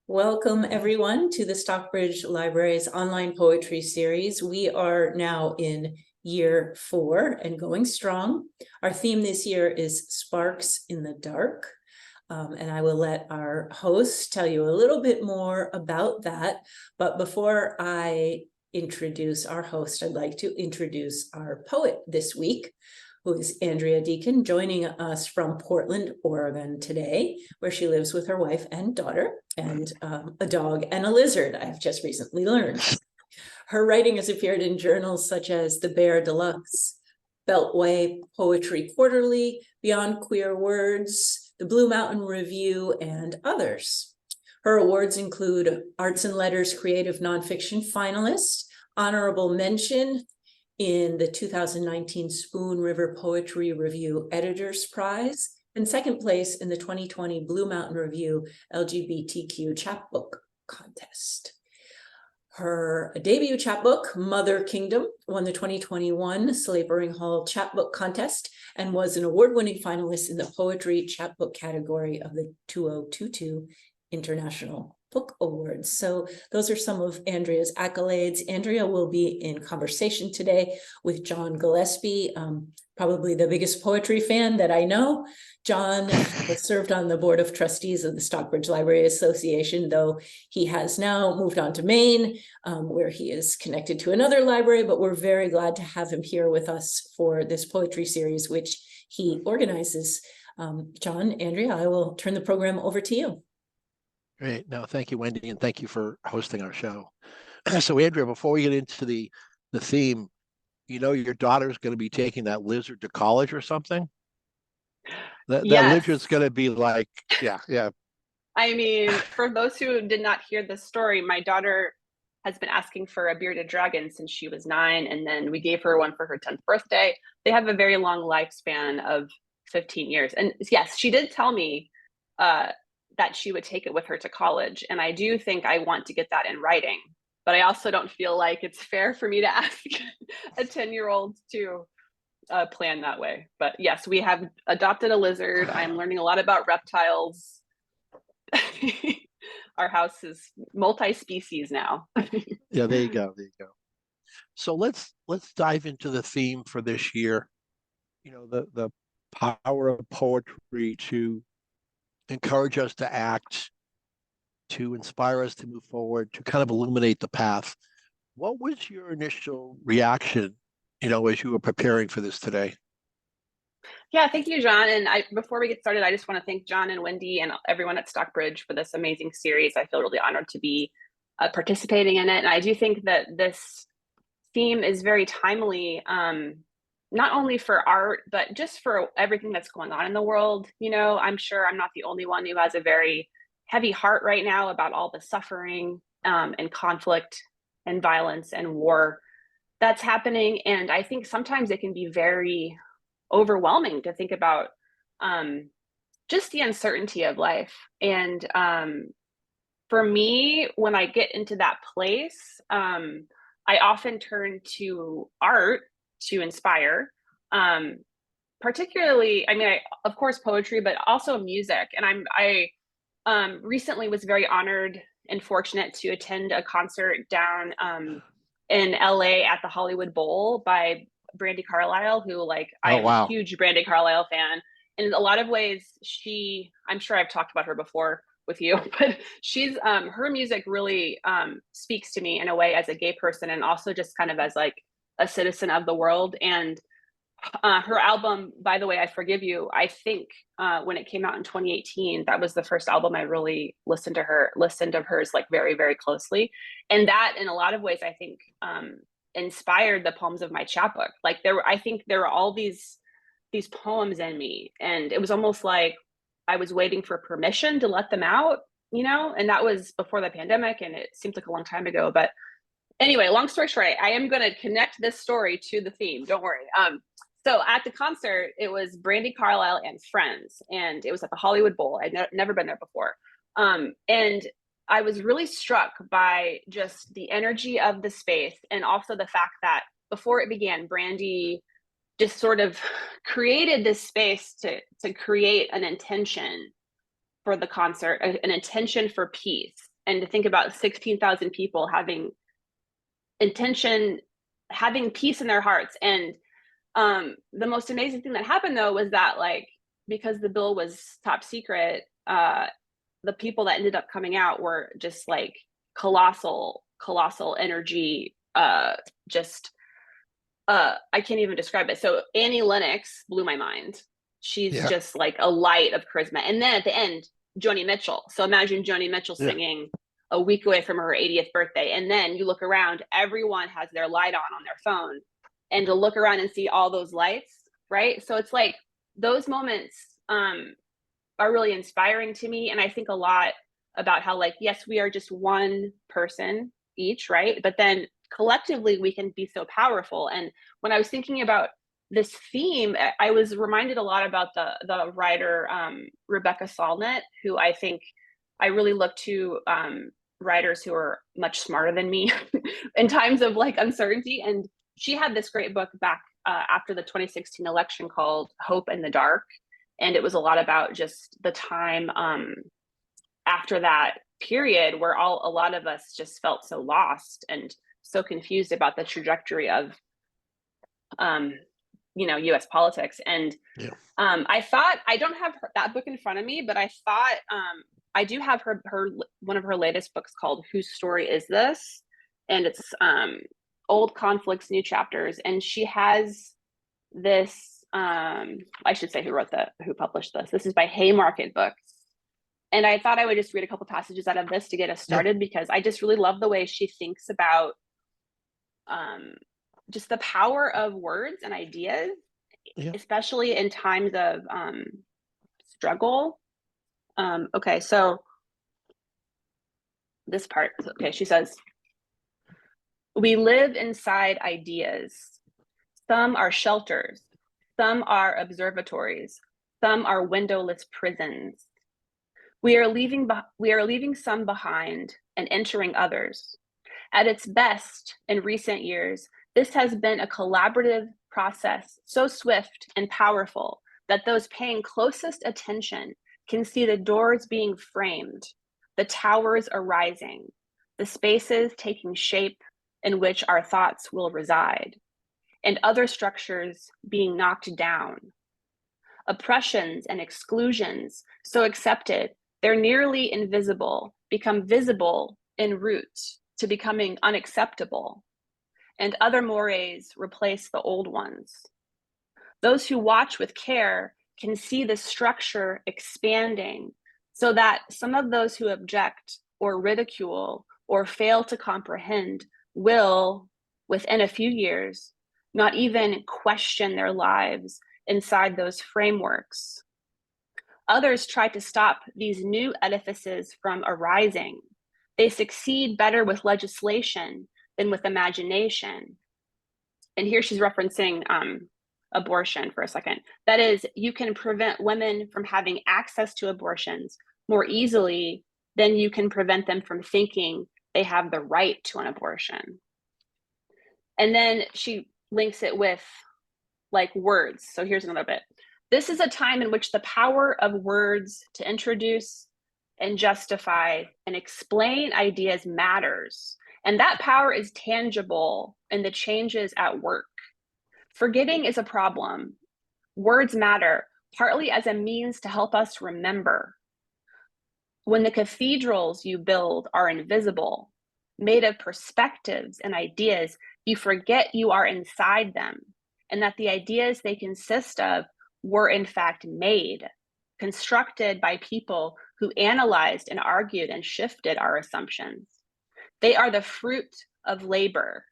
Welcome, everyone, to the Stockbridge Library's online poetry series. We are now in year 4 and going strong. Our theme this year is Sparks in the Dark. And I will let our host tell you a little bit more about that. But before I introduce our host, I'd like to introduce our poet this week, who is Andrea Deeken, joining us from Portland, Oregon today, where she lives with her wife and daughter and a dog and a lizard, I've just recently learned. Her writing has appeared in journals such as The Bear Deluxe, Beltway Poetry Quarterly, Beyond Queer Words, the Blue Mountain Review, and others. Her awards include Arts and Letters Creative Nonfiction Finalist, Honorable Mention in the 2019 Spoon River Poetry Review Editors Prize, and second place in the 2020 Blue Mountain Review LGBTQ Chapbook Contest. Her debut chapbook, Mother Kingdom, won the 2021 Slavering Hall Chapbook Contest and was an award-winning finalist in the Poetry Chapbook category of the 2022 International Book Awards. So those are some of Andrea's accolades. Andrea will be in conversation today with John Gillespie, probably the biggest poetry fan that I know. John has served on the board of trustees of the Stockbridge Library Association, though he has now moved on to Maine, where he is connected to another library, but we're very glad to have him here with us for this poetry series, which he organizes. John, Andrea, I will turn the program over to you. Great. No, thank you, Wendy, and thank you for hosting our show. So, Andrea, before we get into the theme, you know your daughter's going to be taking that lizard to college or something? That lizard's going to be like, yeah. I mean, for those who did not hear the story, my daughter has been asking for a bearded dragon since she was 9, and then we gave her one for her 10th birthday. They have a very long lifespan of 15 years. And yes, she did tell me that she would take it with her to college. And I do think I want to get that in writing, but I also don't feel like it's fair for me to ask a 10-year-old to plan that way. But yes, we have adopted a lizard. I'm learning a lot about reptiles. Our house is multi-species now. Yeah, there you go. So let's dive into the theme for this year. You know, the power of poetry to encourage us to act, to inspire us to move forward, to kind of illuminate the path. What was your initial reaction, as you were preparing for this today? Yeah, thank you, John. And before we get started, I just want to thank John and Wendy and everyone at Stockbridge for this amazing series. I feel really honored to be participating in it. And I do think that this theme is very timely, not only for art, but just for everything that's going on in the world. I'm sure I'm not the only one who has a very heavy heart right now about all the suffering and conflict and violence and war that's happening. And I think sometimes it can be very overwhelming to think about just the uncertainty of life. And for me, when I get into that place, I often turn to art to inspire, particularly, of course, poetry, but also music. And I recently was very honored and fortunate to attend a concert down in LA at the Hollywood Bowl by Brandi Carlile, who I'm a huge Brandi Carlile fan. In a lot of ways, I'm sure I've talked about her before with you, but she's her music really speaks to me in a way as a gay person, and also just kind of as a citizen of the world. And her album, by the way, I Forgive You, I think when it came out in 2018, that was the first album I really listened of hers very, very closely. And that in a lot of ways, I think inspired the poems of my chapbook. I think there were all these poems in me, and it was almost like I was waiting for permission to let them out, and that was before the pandemic, and it seems like a long time ago. But anyway, long story short, I am going to connect this story to the theme. Don't worry. So at the concert, it was Brandi Carlile and friends, and it was at the Hollywood Bowl. I'd never been there before. And I was really struck by just the energy of the space, and also the fact that before it began, Brandi just sort of created this space to create an intention for the concert, an intention for peace. and to think about 16,000 people having intention, having peace in their hearts. And the most amazing thing that happened though was that, like, because the bill was top secret, the people that ended up coming out were just like colossal energy. I can't even describe it. So Annie Lennox blew my mind. She's just like a light of charisma. And then at the end, Joni Mitchell. So imagine Joni Mitchell singing a week away from her 80th birthday. And then you look around, everyone has their light on their phone. And to look around and see all those lights, right? So it's like those moments are really inspiring to me. And I think a lot about how, like, yes, we are just one person each, right? But then collectively we can be so powerful. And when I was thinking about this theme, I was reminded a lot about the writer Rebecca Solnit, who I think I really look to writers who are much smarter than me in times of like uncertainty. And she had this great book back after the 2016 election called Hope in the Dark. And it was a lot about just the time after that period where a lot of us just felt so lost and so confused about the trajectory of US politics. And I thought, I don't have that book in front of me, but I thought I do have her one of her latest books called Whose Story Is This? And it's Old Conflicts, New Chapters. And she has this I should say who published this. This is by Haymarket Books. And I thought I would just read a couple passages out of this to get us started, because I just really love the way she thinks about just the power of words and ideas, especially in times of struggle. Okay, so this part, okay, she says, we live inside ideas. Some are shelters, some are observatories, some are windowless prisons. We are leaving some behind and entering others. At its best in recent years, this has been a collaborative process so swift and powerful that those paying closest attention can see the doors being framed, the towers arising, the spaces taking shape in which our thoughts will reside, and other structures being knocked down. Oppressions and exclusions, so accepted, they're nearly invisible, become visible en route to becoming unacceptable, and other mores replace the old ones. Those who watch with care can see the structure expanding, so that some of those who object or ridicule or fail to comprehend will, within a few years, not even question their lives inside those frameworks. Others try to stop these new edifices from arising. They succeed better with legislation than with imagination. And here she's referencing abortion for a second. That is, you can prevent women from having access to abortions more easily than you can prevent them from thinking they have the right to an abortion. And then she links it with like words. So here's another bit. This is a time in which the power of words to introduce and justify and explain ideas matters. And that power is tangible in the changes at work. Forgetting is a problem. Words matter, partly as a means to help us remember. When the cathedrals you build are invisible, made of perspectives and ideas, you forget you are inside them, and that the ideas they consist of were in fact made, constructed by people who analyzed and argued and shifted our assumptions. They are the fruit of labor.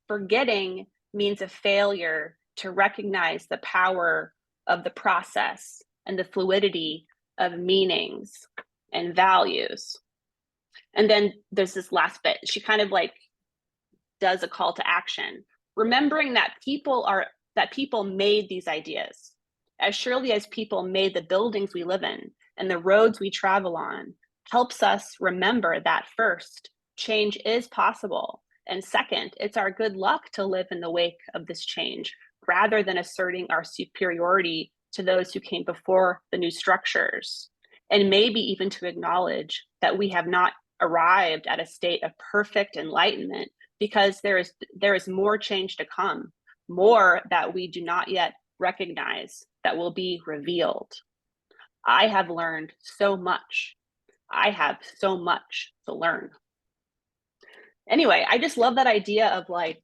Forgetting means a failure to recognize the power of the process and the fluidity of meanings and values. And then there's this last bit. She kind of like does a call to action, remembering that people made these ideas. As surely as people made the buildings we live in and the roads we travel on, helps us remember that first, change is possible. And second, it's our good luck to live in the wake of this change, rather than asserting our superiority to those who came before the new structures. And maybe even to acknowledge that we have not arrived at a state of perfect enlightenment because there is more change to come, more that we do not yet recognize that will be revealed. I have learned so much. I have so much to learn. Anyway, I just love that idea of like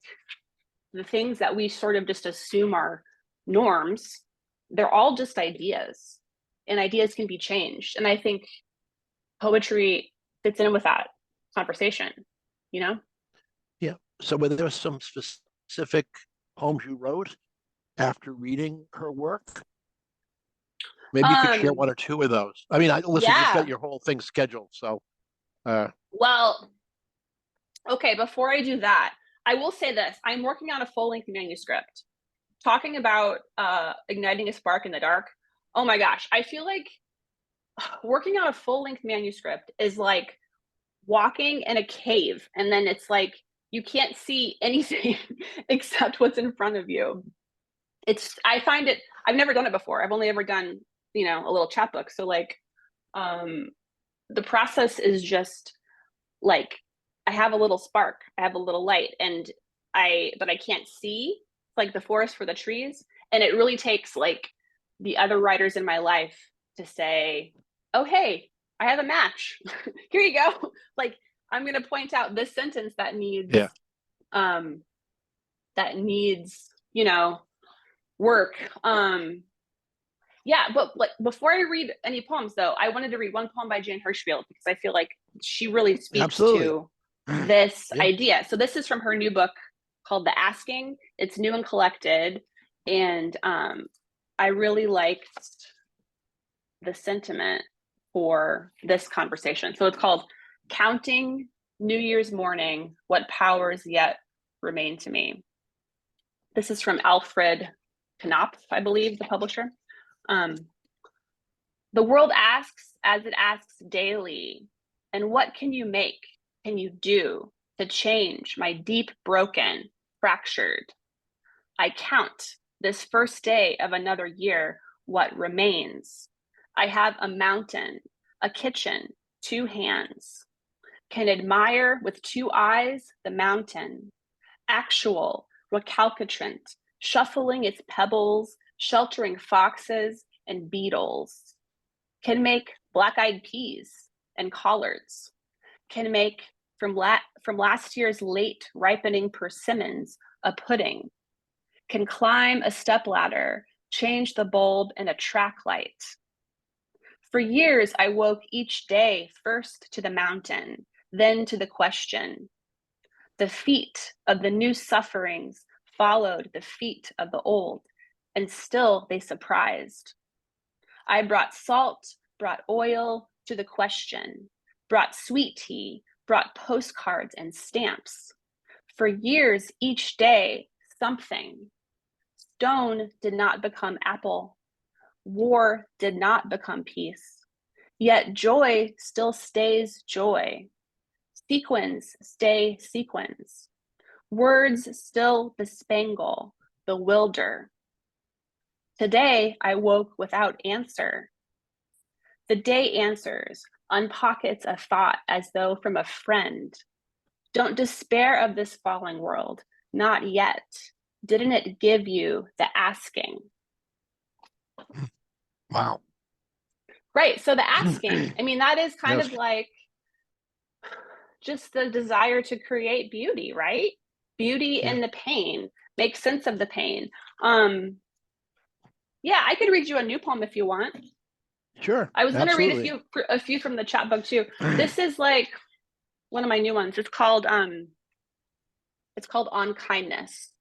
the things that we sort of just assume are norms. They're all just ideas, and ideas can be changed. And I think poetry fits in with that conversation, you know? Yeah. So were there some specific poems you wrote after reading her work? Maybe you could share one or two of those. I mean, listen, you've got Yeah. your whole thing scheduled, so Well, okay, before I do that, I will say this. I'm working on a full-length manuscript. Talking about igniting a spark in the dark. Oh my gosh, I feel like working on a full-length manuscript is like walking in a cave, and then it's like you can't see anything except what's in front of you. I find it, I've never done it before. I've only ever done, you know, a little chapbook. So like the process is just like I have a little spark, I have a little light, but I can't see like the forest for the trees. And it really takes like the other writers in my life to say, oh hey, I have a match. Here you go. Like I'm gonna point out this sentence that needs you know, work. Yeah, but like before I read any poems though, I wanted to read one poem by Jane Hirschfield because I feel like she really speaks absolutely. to this Yeah. idea. So this is from her new book called The Asking. It's new and collected, and I really liked the sentiment for this conversation. So it's called Counting New Year's Morning, What Powers Yet Remain to Me. This is from Alfred Knopf, I believe, the publisher. The world asks as it asks daily, and what can you make, can you do to change my deep broken, fractured? I count this first day of another year what remains. I have a mountain, a kitchen, 2 hands. Can admire with 2 eyes the mountain, actual, recalcitrant, shuffling its pebbles, sheltering foxes and beetles. Can make black-eyed peas and collards. Can make from last year's late ripening persimmons a pudding. Can climb a stepladder, change the bulb in a track light. For years, I woke each day first to the mountain, then to the question. The feet of the new sufferings followed the feet of the old, and still they surprised. I brought salt, brought oil to the question, brought sweet tea, brought postcards and stamps. For years, each day, something. Stone did not become apple. War did not become peace. Yet joy still stays joy. Sequins stay sequins. Words still bespangle, bewilder. Today, I woke without answer. The day answers, unpockets a thought as though from a friend. Don't despair of this falling world, not yet. Didn't it give you the asking? Wow. Right, so the asking, I mean, that is kind Yes. of like just the desire to create beauty, right? Beauty Yeah. in the pain, make sense of the pain. Yeah, I could read you a new poem if you want. Sure. I was going to read Absolutely. a few from the chat book too. This is like one of my new ones. It's called On Kindness.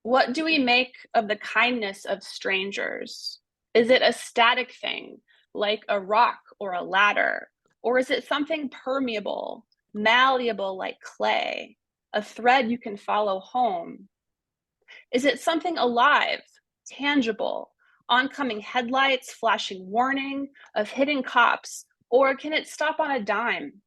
What do we make of the kindness of strangers? Is it a static thing, like a rock or a ladder? Or is it something permeable, malleable like clay, a thread you can follow home? Is it something alive, tangible, oncoming headlights, flashing warning of hidden cops, or can it stop on a dime?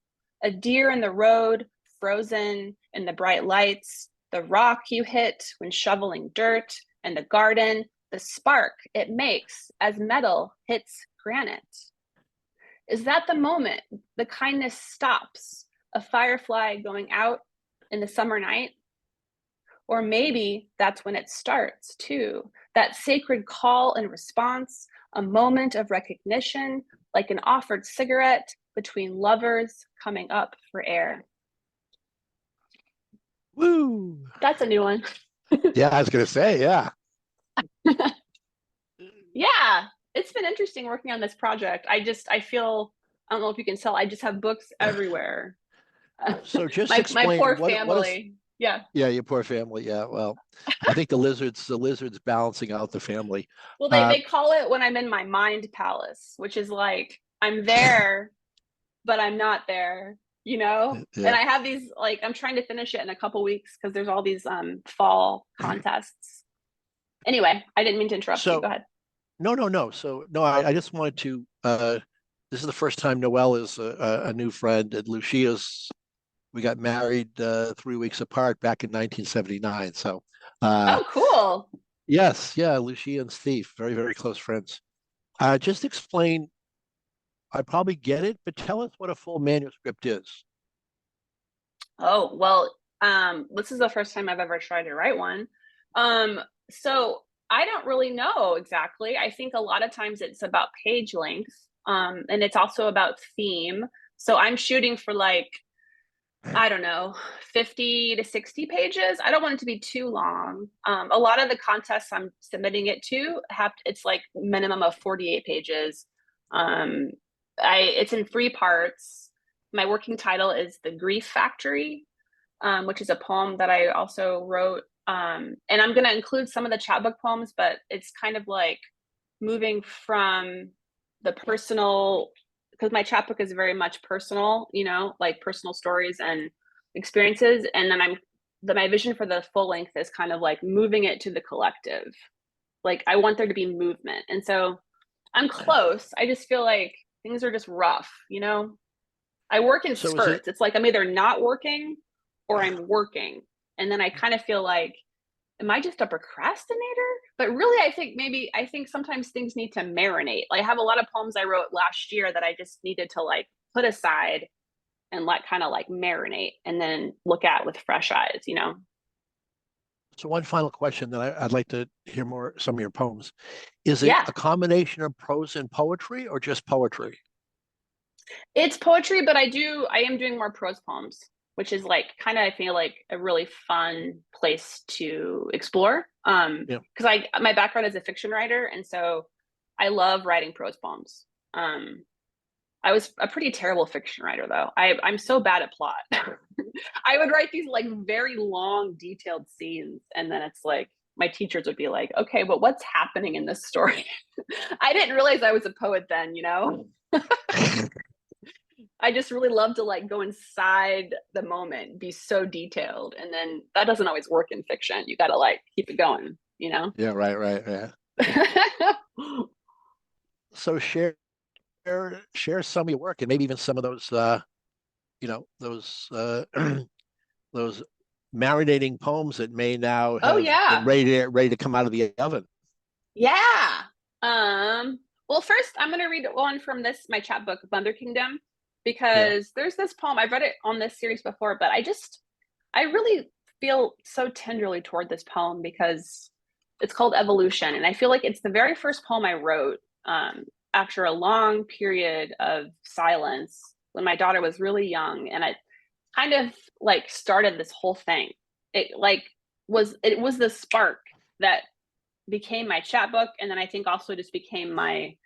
A deer in the road, frozen in the bright lights, the rock you hit when shoveling dirt, and the garden, the spark it makes as metal hits granite. Is that the moment the kindness stops, a firefly going out in the summer night? Or maybe that's when it starts too, that sacred call and response, a moment of recognition, like an offered cigarette between lovers coming up for air. Woo! That's a new one. Yeah, I was gonna say, yeah. Yeah, it's been interesting working on this project. I feel, I don't know if you can tell, I just have books everywhere. So just My explain poor what is, family. Yeah. yeah, your poor family. Yeah, well, I think the lizard's balancing out the family. Well, Uh, they call it when I'm in my mind palace, which is like I'm there, but I'm not there, you know? And yeah. I have these like I'm trying to finish it in a couple weeks because there's all these fall contests. Anyway, I didn't mean to interrupt you. So Go ahead. no. So no, I just wanted to. This is the first time Noelle is a new friend, and Lucia's. We got married 3 weeks apart back in 1979. So, uh, Oh, cool. yes, yeah, Lucia and Steve, very, very close friends. Just explain, I probably get it, but tell us what a full manuscript is. Oh, well, this is the first time I've ever tried to write one. Um, so I don't really know exactly. I think a lot of times it's about page length, and it's also about theme. So I'm shooting for like, I don't know, 50 to 60 pages. I don't want it to be too long. A lot of the contests I'm submitting it to it's like minimum of 48 pages. Um, it's in 3 parts. My working title is The Grief Factory, which is a poem that I also wrote. And I'm going to include some of the chapbook poems, but it's kind of like moving from the personal, because my chapbook is very much personal, you know, like personal stories and experiences. And then my vision for the full length is kind of like moving it to the collective. Like I want there to be movement. And so I'm close. I just feel like things are just rough, you know? I work in So is it, spurts. It's like I'm either not working or I'm working. And then I kind of feel like, am I just a procrastinator? But really, I think sometimes things need to marinate. Like I have a lot of poems I wrote last year that I just needed to like put aside and let kind of like marinate and then look at with fresh eyes, you know? so one final question that I'd like to hear more, some of your poems. Is it Yeah. a combination of prose and poetry or just poetry? It's poetry, but I am doing more prose poems, which is like kind of I feel like a really fun place to explore. Yeah. Because my background is a fiction writer, and so I love writing prose poems. I was a pretty terrible fiction writer though. I'm so bad at plot. I would write these like very long, detailed scenes, and then it's like my teachers would be like, "Okay, but what's happening in this story?" I didn't realize I was a poet then, you know. I just really love to like go inside the moment, be so detailed. And then that doesn't always work in fiction. You got to like keep it going, you know? Yeah, right, yeah. So share some of your work and maybe even some of those those those marinating poems that may now Oh, have been yeah. ready to come out of the oven. Yeah. Well, first I'm going to read one from my chapbook, Thunder Kingdom, Yeah. because there's this poem. I've read it on this series before, but I really feel so tenderly toward this poem because it's called Evolution. And I feel like it's the very first poem I wrote after a long period of silence when my daughter was really young. And I kind of like started this whole thing. It was the spark that became my chapbook. And then I think also just became I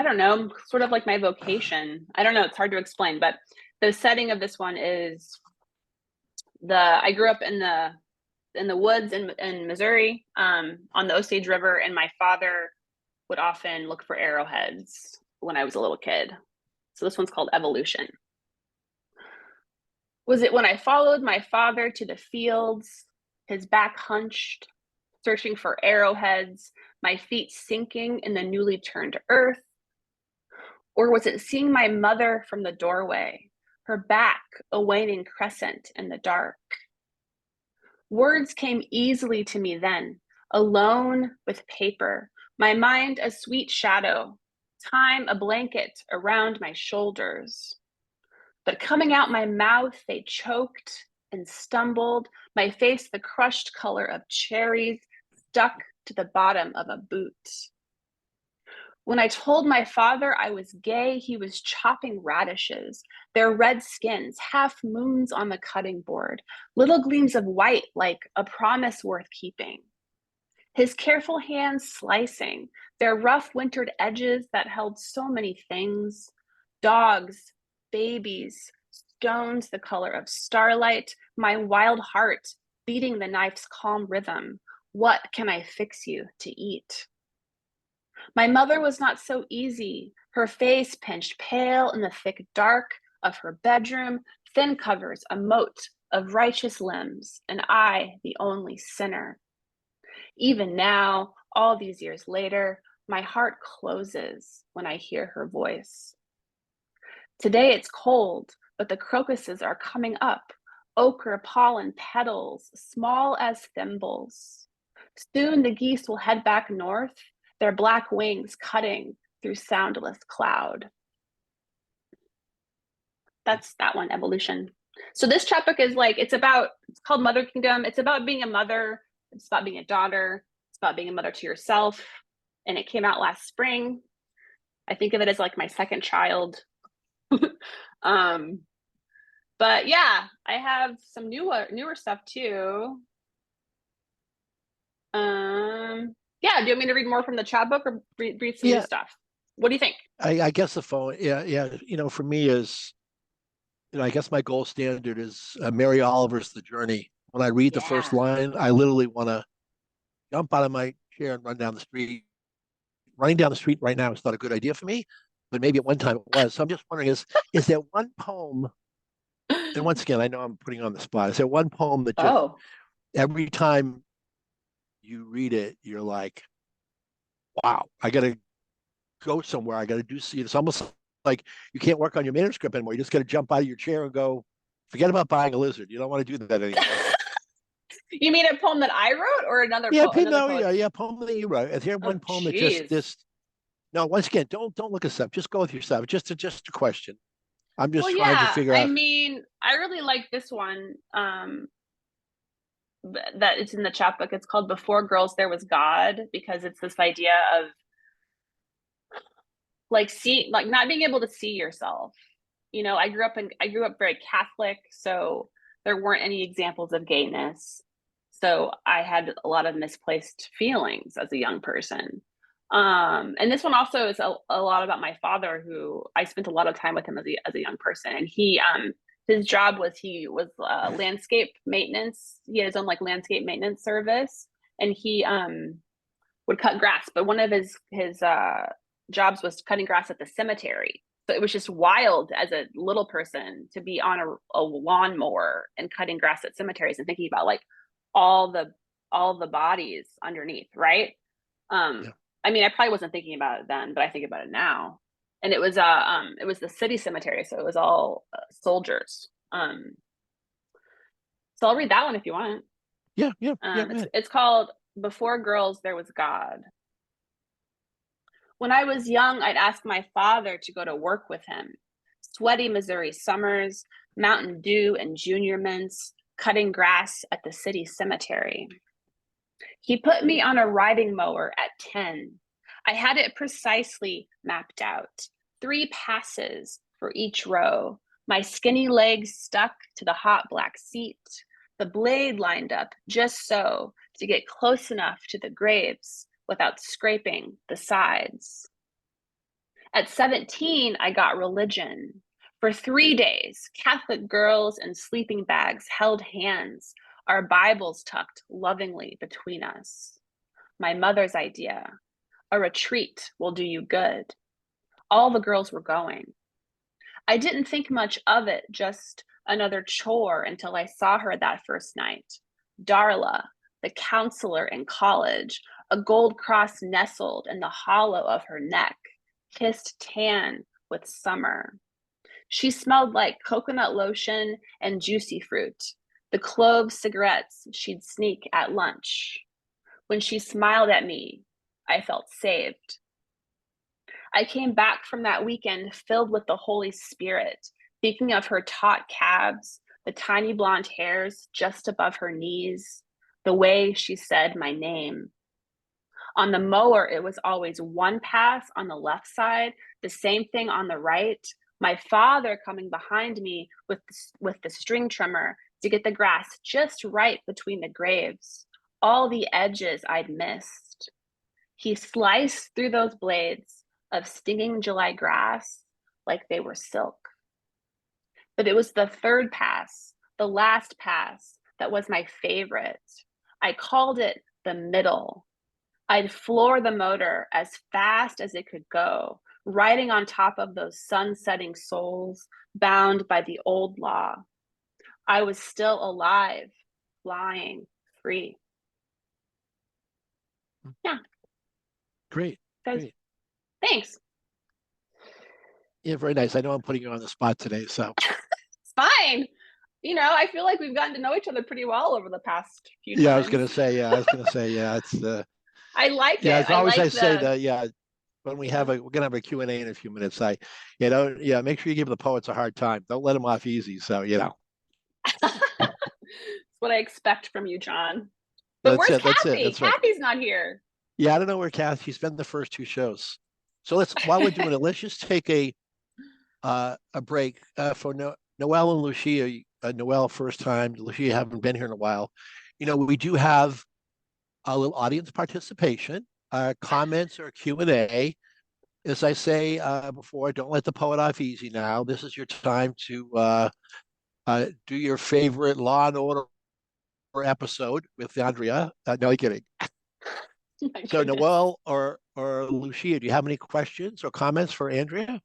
don't know, sort of like my vocation. I don't know, it's hard to explain, but the setting of this one is I grew up in the woods in Missouri, on the Osage River, and my father would often look for arrowheads when I was a little kid. So this one's called Evolution. Was it when I followed my father to the fields, his back hunched, searching for arrowheads, my feet sinking in the newly turned earth? Or was it seeing my mother from the doorway, her back a waning crescent in the dark? Words came easily to me then, alone with paper, my mind a sweet shadow, time a blanket around my shoulders. But coming out my mouth, they choked and stumbled, my face the crushed color of cherries stuck to the bottom of a boot. When I told my father I was gay, he was chopping radishes, their red skins, half moons on the cutting board, little gleams of white like a promise worth keeping. His careful hands slicing, their rough wintered edges that held so many things, dogs, babies, stones the color of starlight, my wild heart beating the knife's calm rhythm. What can I fix you to eat? My mother was not so easy, her face pinched pale in the thick dark of her bedroom, thin covers a moat of righteous limbs, and I the only sinner. Even now, all these years later, my heart closes when I hear her voice. Today it's cold, but the crocuses are coming up, ochre pollen petals, small as thimbles. Soon the geese will head back north, their black wings cutting through soundless cloud. That's that one, evolution. So this chapbook is like, it's called Mother Kingdom. It's about being a mother. It's about being a daughter. It's about being a mother to yourself. And it came out last spring. I think of it as like my second child. But yeah, I have some newer stuff too. Yeah, do you want me to read more from the chapbook or read some new stuff? What do you think? I guess the phone, yeah. For me is, I guess my gold standard is Mary Oliver's The Journey. When I read the first line, I literally want to jump out of my chair and run down the street. Running down the street right now is not a good idea for me, but maybe at one time it was. So I'm just wondering, is there one poem, and once again, I know I'm putting on the spot, is there one poem that just every time you read it, you're like, wow, I got to go somewhere. I got to do, it's almost like you can't work on your manuscript anymore. You just got to jump out of your chair and go, forget about buying a lizard. You don't want to do that anymore. You mean a poem that I wrote or another poem? Poem that you wrote. Is there one poem that just no, once again, don't look us up. Just go with yourself. Just a question. I'm just trying to figure out. I mean, I really like this one. That it's in the chapbook. It's called Before Girls There Was God, because it's this idea of like not being able to see yourself. I grew up very Catholic, so there weren't any examples of gayness. So I had a lot of misplaced feelings as a young person. And this one also is a lot about my father, who I spent a lot of time with him as a young person. And his job was landscape maintenance. He had his own like landscape maintenance service, and he would cut grass. But one of his jobs was cutting grass at the cemetery. So it was just wild as a little person to be on a lawnmower and cutting grass at cemeteries and thinking about like all the bodies underneath, right? I mean, I probably wasn't thinking about it then, but I think about it now. And it was the city cemetery, so it was all soldiers. So I'll read that one if you want. Yeah. It's called Before Girls There Was God. When I was young, I'd ask my father to go to work with him. Sweaty Missouri summers, Mountain Dew and junior mints, cutting grass at the city cemetery. He put me on a riding mower at 10. I had it precisely mapped out. 3 passes for each row. My skinny legs stuck to the hot black seat. The blade lined up just so to get close enough to the graves without scraping the sides. At 17, I got religion. For 3 days, Catholic girls in sleeping bags held hands, our Bibles tucked lovingly between us. My mother's idea. A retreat will do you good. All the girls were going. I didn't think much of it, just another chore until I saw her that first night. Darla, the counselor in college, a gold cross nestled in the hollow of her neck, kissed tan with summer. She smelled like coconut lotion and juicy fruit, the clove cigarettes she'd sneak at lunch. When she smiled at me, I felt saved. I came back from that weekend filled with the Holy Spirit, thinking of her taut calves, the tiny blonde hairs just above her knees, the way she said my name. On the mower, it was always one pass on the left side, the same thing on the right. My father coming behind me with the string trimmer to get the grass just right between the graves, all the edges I'd missed. He sliced through those blades of stinging July grass like they were silk. But it was the third pass, the last pass, that was my favorite. I called it the middle. I'd floor the motor as fast as it could go, riding on top of those sun-setting souls bound by the old law. I was still alive, flying free. Yeah. Great. Great. Thanks. Yeah, very nice. I know I'm putting you on the spot today, so. It's fine. You know, I feel like we've gotten to know each other pretty well over the past few Yeah, times. I was gonna say, it's I like yeah, it. as always like I say that, yeah, when we're gonna have a Q&A in a few minutes. Make sure you give the poets a hard time. Don't let them off easy. So, That's what I expect from you, John. But where's Kathy? That's right. Kathy's not here. Yeah, I don't know where Kathy, she's been the first two shows. So while we're doing it, let's just take a break for Noelle and Lucia. Noelle, first time. Lucia, haven't been here in a while. We do have a little audience participation, comments or Q&A. As I say before, don't let the poet off easy now. This is your time to do your favorite Law and Order episode with Andrea. No, I'm kidding. So Noelle or Lucia, do you have any questions or comments for Andrea?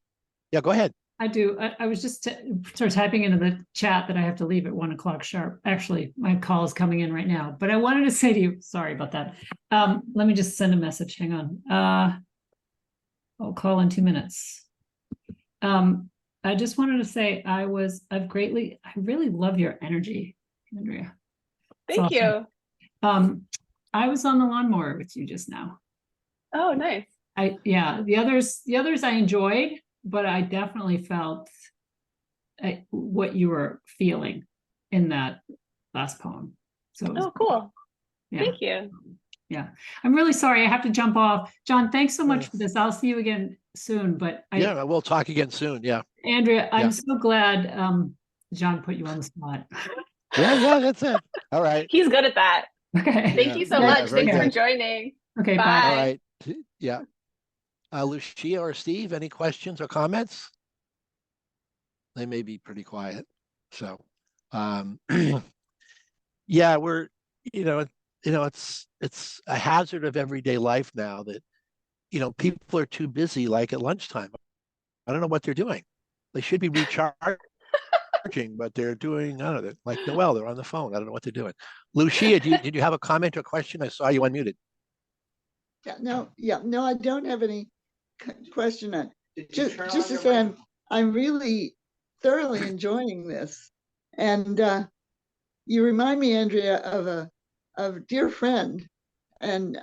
Yeah, go ahead. I do. I was just sort of typing into the chat that I have to leave at 1 o'clock sharp. Actually, my call is coming in right now, but I wanted to say to you, sorry about that. Let me just send a message. Hang on. I'll call in 2 minutes. I just wanted to say I really love your energy, Andrea. Thank you. I was on the lawnmower with you just now. Oh, nice. The others I enjoyed, but I definitely felt what you were feeling in that last poem. So cool. Yeah. Thank you. Yeah, I'm really sorry. I have to jump off. John, thanks so much for this. I'll see you again soon. But we'll talk again soon. Yeah, Andrea, I'm so glad John put you on the spot. Yeah, that's it. All right. He's good at that. Okay. Thank you so much. Thanks for good. joining. Okay, bye. bye. All right. Yeah. Lucia or Steve, any questions or comments? They may be pretty quiet. So, yeah, we're, it's a hazard of everyday life now that, people are too busy, like at lunchtime. I don't know what they're doing. They should be recharging, but they're doing, I don't know, like Noelle, they're on the phone. I don't know what they're doing. Lucia, did you have a comment or question? I saw you unmuted. No, I don't have any question. Just to say, I'm really thoroughly enjoying this, and you remind me, Andrea, of a dear friend, and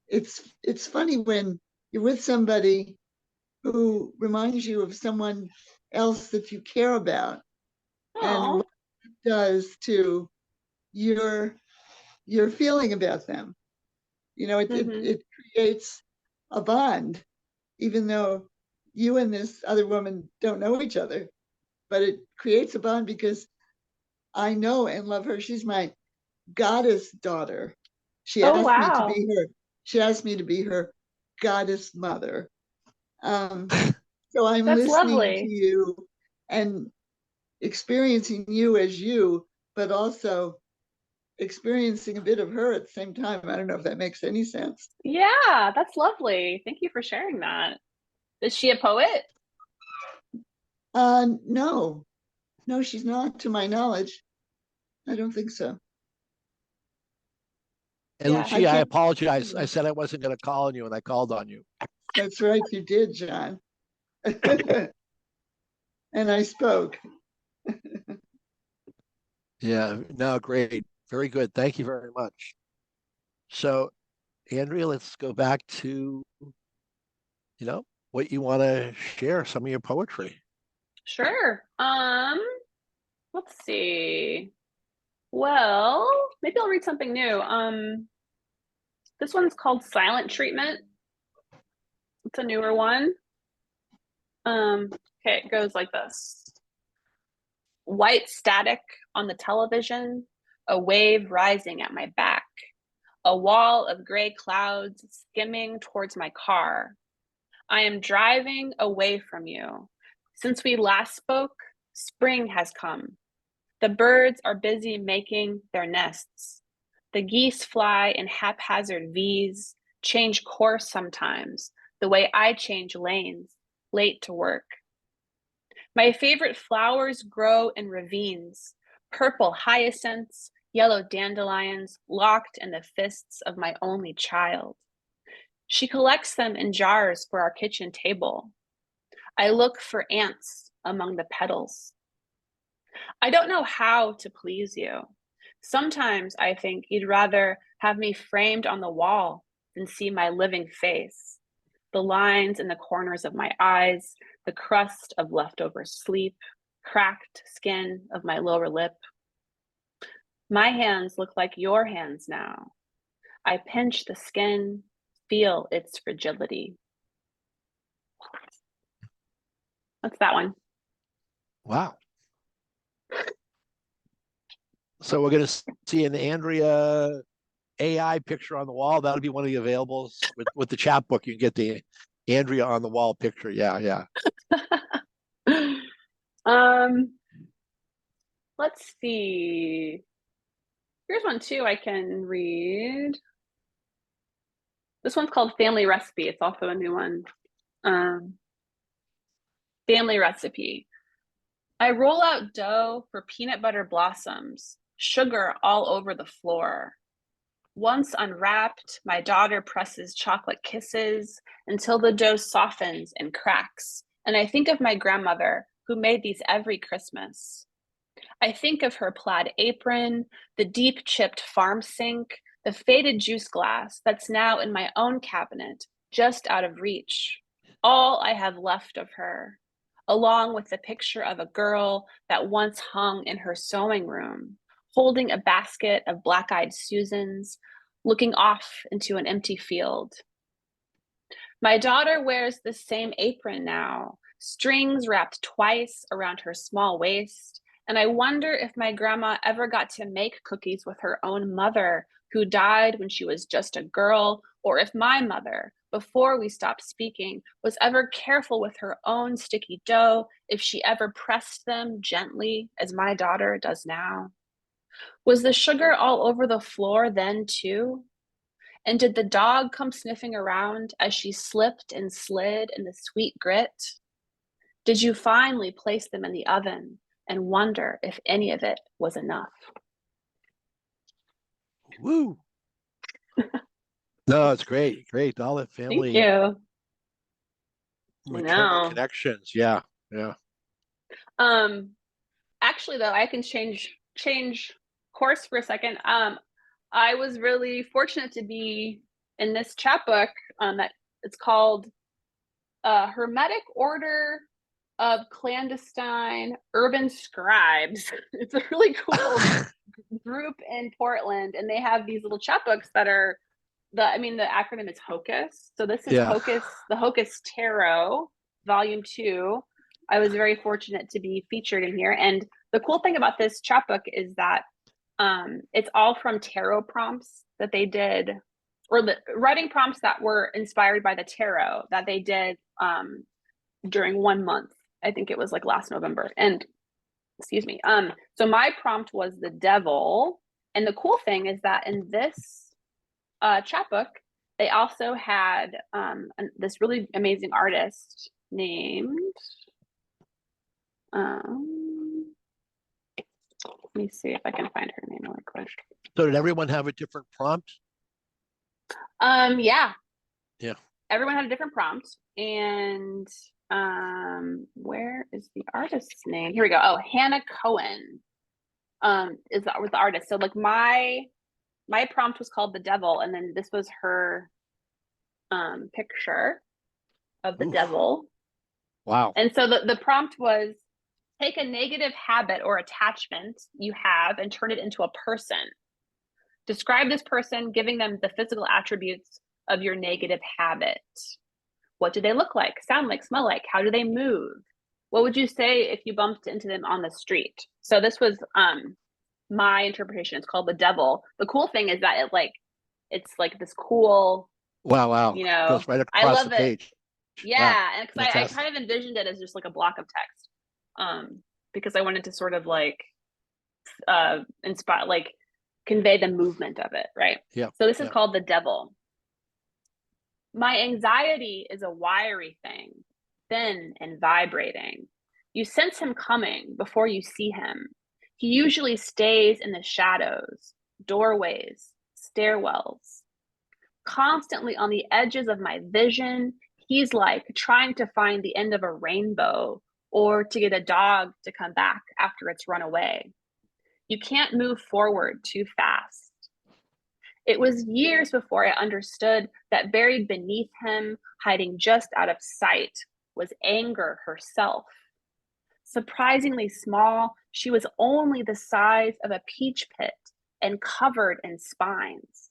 it's funny when you're with somebody who reminds you of someone else that you care about. Aww. And what it does to your feeling about them. It creates a bond, even though you and this other woman don't know each other, but it creates a bond because I know and love her. She's my goddess daughter. She asked me to be her goddess mother. So I'm That's listening lovely. to you and experiencing you as you, but also experiencing a bit of her at the same time. I don't know if that makes any sense. Yeah, that's lovely. Thank you for sharing that. Is she a poet? No, she's not, to my knowledge. I don't think so. And Lucia, I apologize. I said I wasn't going to call on you, and I called on you. That's right, you did, John. And I spoke. Yeah, no, great. Very good. Thank you very much. So, Andrea, let's go back to, what you want to share, some of your poetry. Sure. Let's see. Well, maybe I'll read something new. This one's called Silent Treatment. It's a newer one. Okay, it goes like this. White static on the television, a wave rising at my back, a wall of gray clouds skimming towards my car. I am driving away from you. Since we last spoke, spring has come. The birds are busy making their nests. The geese fly in haphazard V's, change course sometimes, the way I change lanes, late to work. My favorite flowers grow in ravines, purple hyacinths, yellow dandelions, locked in the fists of my only child. She collects them in jars for our kitchen table. I look for ants among the petals. I don't know how to please you. Sometimes I think you'd rather have me framed on the wall than see my living face. The lines in the corners of my eyes, the crust of leftover sleep, cracked skin of my lower lip. My hands look like your hands now. I pinch the skin, feel its fragility. That's that one. Wow. So we're going to see an Andrea AI picture on the wall. That'll be one of the availables with the chapbook. You can get the Andrea on the wall picture. Yeah, yeah. Let's see. Here's one too I can read. This one's called Family Recipe. It's also a new one. Family Recipe. I roll out dough for peanut butter blossoms, sugar all over the floor. Once unwrapped, my daughter presses chocolate kisses until the dough softens and cracks. And I think of my grandmother who made these every Christmas. I think of her plaid apron, the deep chipped farm sink, the faded juice glass that's now in my own cabinet, just out of reach. All I have left of her, along with the picture of a girl that once hung in her sewing room, holding a basket of black-eyed Susans, looking off into an empty field. My daughter wears the same apron now, strings wrapped twice around her small waist, and I wonder if my grandma ever got to make cookies with her own mother, who died when she was just a girl, or if my mother, before we stopped speaking, was ever careful with her own sticky dough, if she ever pressed them gently as my daughter does now. Was the sugar all over the floor then too? And did the dog come sniffing around as she slipped and slid in the sweet grit? Did you finally place them in the oven and wonder if any of it was enough? Woo. No, it's great. Great. All that family Thank you. maternal No. connections. Yeah. Yeah. Actually though, I can change course for a second. I was really fortunate to be in this chapbook that it's called Hermetic Order of Clandestine Urban Scribes. It's a really cool group in Portland, and they have these little chapbooks that are the acronym is HOCUS. So this is Yeah. HOCUS, the HOCUS Tarot, Volume 2. I was very fortunate to be featured in here. And the cool thing about this chapbook is that it's all from tarot prompts that they did, or the writing prompts that were inspired by the tarot that they did during 1 month. I think it was like last November. And excuse me. So my prompt was the devil. And the cool thing is that in this chapbook, they also had this really amazing artist named let me see if I can find her name really quick. So did everyone have a different prompt? Yeah. Yeah. Everyone had a different prompt. And where is the artist's name? Here we go. Oh, Hannah Cohen was the artist. So like my prompt was called the devil, and then this was her picture. of the Oof. devil. Wow. And so the prompt was, take a negative habit or attachment you have and turn it into a person. Describe this person, giving them the physical attributes of your negative habit. What do they look like, sound like, smell like? How do they move? What would you say if you bumped into them on the street? So this was my interpretation. It's called the devil. The cool thing is that it's like this cool, Wow. you know, Goes right I across love the it. page. Yeah, Wow. and because I Fantastic. kind of envisioned it as just like a block of text, because I wanted to sort of like inspire, like convey the movement of it, right? Yeah. So this is Yeah. called the devil. My anxiety is a wiry thing, thin and vibrating. You sense him coming before you see him. He usually stays in the shadows, doorways, stairwells. Constantly on the edges of my vision, he's like trying to find the end of a rainbow or to get a dog to come back after it's run away. You can't move forward too fast. It was years before I understood that buried beneath him, hiding just out of sight, was anger herself. Surprisingly small, she was only the size of a peach pit and covered in spines.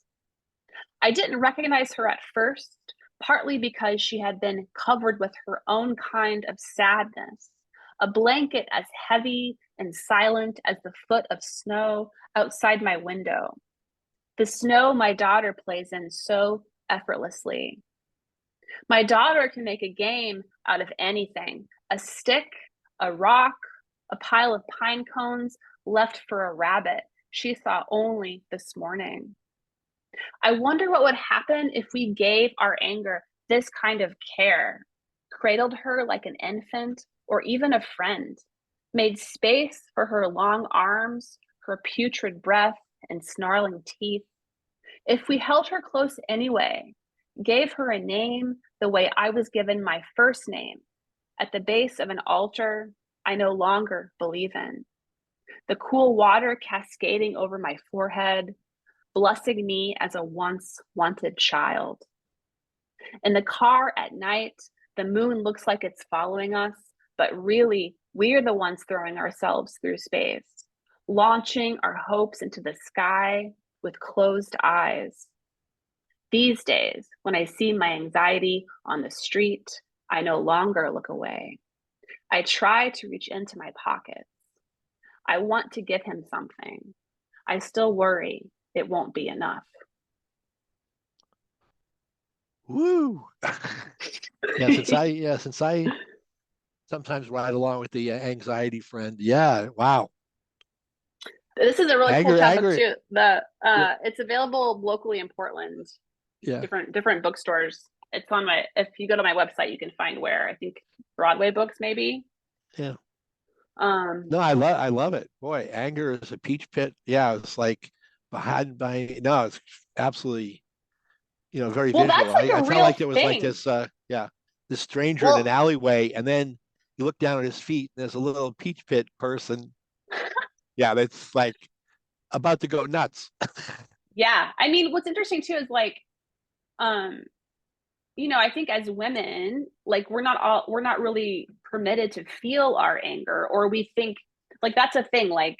I didn't recognize her at first, partly because she had been covered with her own kind of sadness, a blanket as heavy and silent as the foot of snow outside my window. The snow my daughter plays in so effortlessly. My daughter can make a game out of anything: a stick, a rock, a pile of pine cones left for a rabbit she saw only this morning. I wonder what would happen if we gave our anger this kind of care, cradled her like an infant or even a friend, made space for her long arms, her putrid breath and snarling teeth. If we held her close anyway, gave her a name the way I was given my first name, at the base of an altar I no longer believe in. The cool water cascading over my forehead, blessing me as a once wanted child. In the car at night, the moon looks like it's following us, but really, we're the ones throwing ourselves through space, launching our hopes into the sky with closed eyes. These days, when I see my anxiety on the street, I no longer look away. I try to reach into my pockets. I want to give him something. I still worry it won't be enough. Woo. Since I sometimes ride along with the anxiety friend. Yeah. Wow. This is a really cool Anger, chapbook anger. too. Yeah. It's available locally in Portland, Yeah. different bookstores. It's on my, if you go to my website, you can find where. I think Broadway Books, maybe. Yeah. Um, No, I love it. Boy, anger is a peach pit. Yeah, it's like behind by no, it's absolutely, very well, visual. that's like I a felt real like it was like thing. this this stranger in an Well, alleyway, and then you look down at his feet, and there's a little peach pit person. Yeah, that's like about to go nuts. yeah. I mean, what's interesting too is like, um, I think as women, like we're not really permitted to feel our anger, or we think like that's a thing. Like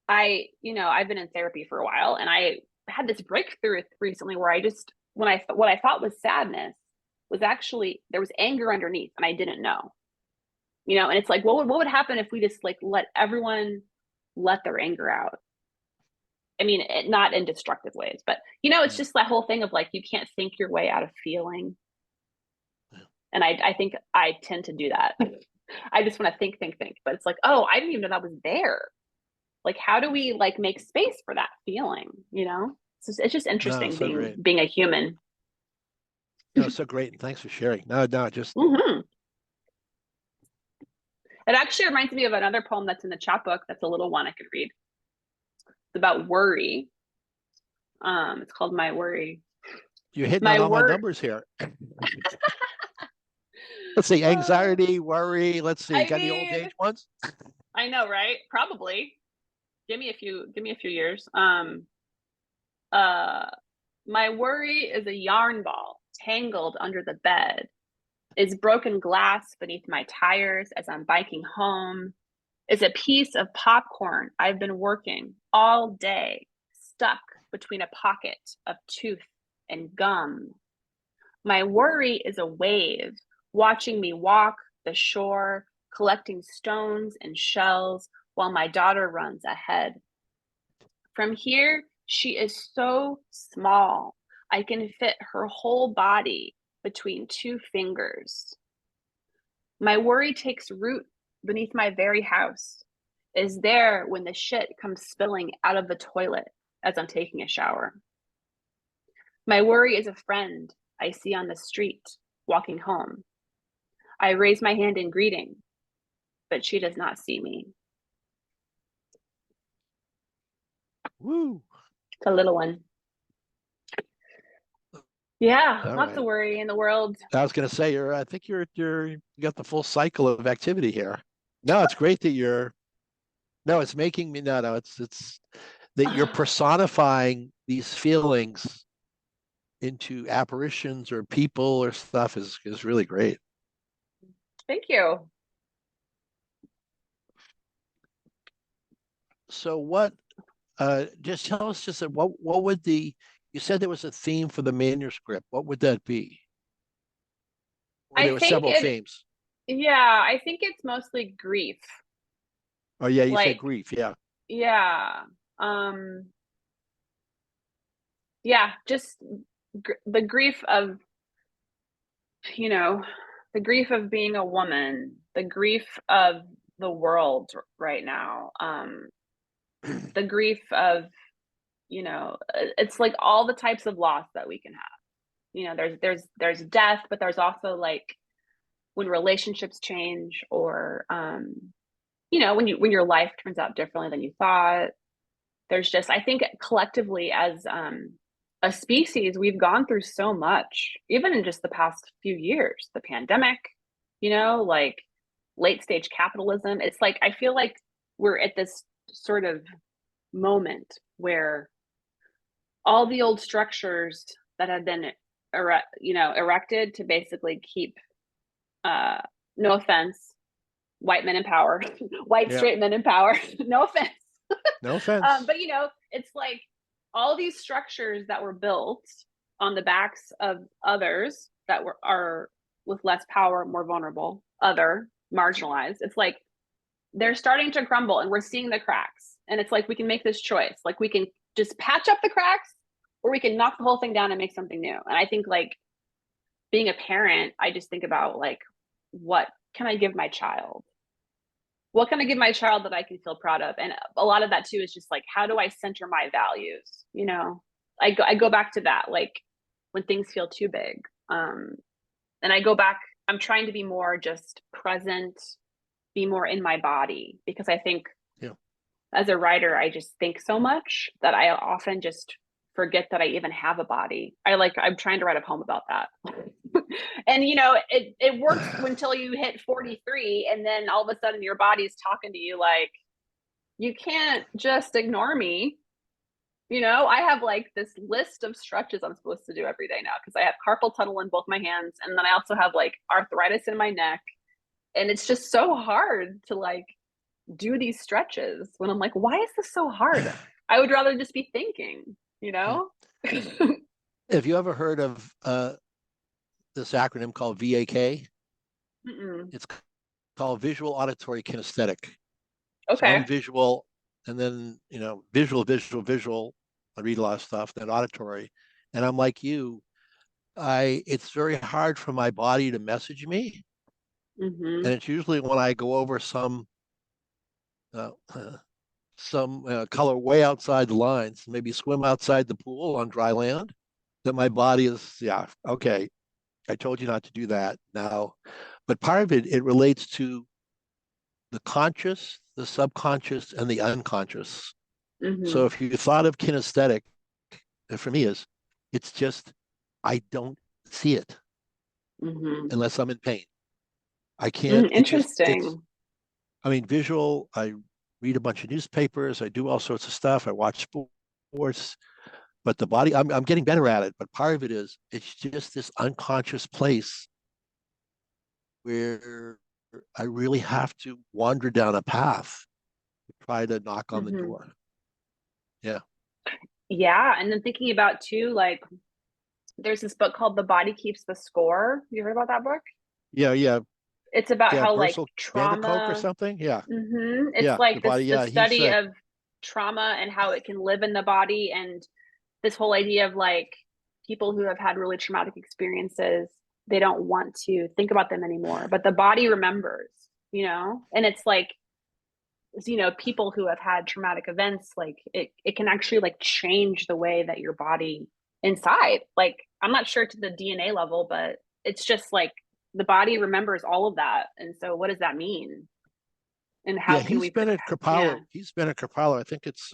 I've been in therapy for a while, and I had this breakthrough recently where I just, what I thought was sadness was actually, there was anger underneath and I didn't know, and it's like, what would happen if we just like let everyone let their anger out? I mean, not in destructive ways, but it's just that whole thing of like, you can't think your way out of feeling. And I think I tend to do that. I just want to think, but it's like, oh, I didn't even know that was there. Like, how do we like make space for that feeling? It's just No, interesting so great. being a human. No, so great, and thanks for sharing. No, just Mm-hmm. It actually reminds me of another poem that's in the chat book. That's a little one I could read. It's about worry. It's called My Worry. you're hitting My on all my wor- numbers here. Let's see, anxiety, worry. Let's see, I got any old mean, age ones? I know, right? Probably. Give me a few years. My worry is a yarn ball tangled under the bed. Is broken glass beneath my tires as I'm biking home? Is a piece of popcorn I've been working all day stuck between a pocket of tooth and gum? My worry is a wave watching me walk the shore, collecting stones and shells while my daughter runs ahead. From here, she is so small, I can fit her whole body between two fingers. My worry takes root beneath my very house, is there when the shit comes spilling out of the toilet as I'm taking a shower. My worry is a friend I see on the street walking home. I raise my hand in greeting, but she does not see me. Woo. It's a little one. Yeah, All lots of right. worry in the world. I was going to say, I think you got the full cycle of activity here. No, it's great that no, it's making me, no, it's that you're personifying these feelings into apparitions or people or stuff is really great. Thank you. So what, just tell us what would you said there was a theme for the manuscript. What would that be? Or there were several themes. Yeah, I think it's mostly grief. Oh yeah, you said grief. Yeah. Yeah. Yeah, just the grief of, the grief of being a woman, the grief of the world right now. The grief of, it's like all the types of loss that we can have. There's death, but there's also like when relationships change, or when your life turns out differently than you thought. There's just, I think collectively as a species, we've gone through so much, even in just the past few years, the pandemic, like late stage capitalism. It's like, I feel like we're at this sort of moment where all the old structures that have been erected to basically keep, no offense, white men in power, white straight men in power, no offense. No offense. But it's like all these structures that were built on the backs of others that are with less power, more vulnerable, other marginalized. It's like they're starting to crumble, and we're seeing the cracks. And it's like we can make this choice. Like we can just patch up the cracks, or we can knock the whole thing down and make something new. And I think like being a parent, I just think about like, what can I give my child? What can I give my child that I can feel proud of? And a lot of that too is just like, how do I center my values? I go back to that, like when things feel too big. And I go back, I'm trying to be more just present, be more in my body, because I think as a writer, I just think so much that I often just forget that I even have a body. I'm trying to write a poem about that. And it works until you hit 43, and then all of a sudden your body's talking to you like, you can't just ignore me. I have like this list of stretches I'm supposed to do every day now, because I have carpal tunnel in both my hands, and then I also have like arthritis in my neck, and it's just so hard to like do these stretches when I'm like, why is this so hard? I would rather just be thinking. Have you ever heard of this acronym called VAK? It's called visual, auditory, kinesthetic. Okay. So I'm visual, and then visual. I read a lot of stuff. Then auditory, and I'm like you. It's very hard for my body to message me, and it's usually when I go over some color way outside the lines, maybe swim outside the pool on dry land, that my body is, okay, I told you not to do that now. But part of it relates to the conscious, the subconscious, and the unconscious. So if you thought of kinesthetic, for me it's just, I don't see it unless I'm in pain. I can't. Interesting. Visual, I read a bunch of newspapers, I do all sorts of stuff, I watch sports, but the body, I'm getting better at it. But part of it is, it's just this unconscious place where I really have to wander down a path to try to knock on the door. Yeah. Yeah. And then thinking about too, like there's this book called The Body Keeps the Score. You heard about that book? Yeah, yeah. It's about Yeah, how like Bursell Van der Kolk or trauma. something. Yeah. It's Yeah. like The body, the yeah, study of trauma and how it can live in the body, and this whole idea of like people who have had really traumatic experiences, they don't want to think about them anymore, but the body remembers, you know? And it's like, you know, people who have had traumatic events, like it can actually like change the way that your body inside, like I'm not sure to the DNA level, but it's just like the body remembers all of that. And so what does that mean? And how yeah, can we he's been at Kripalu. He's been at Kripalu. I think it's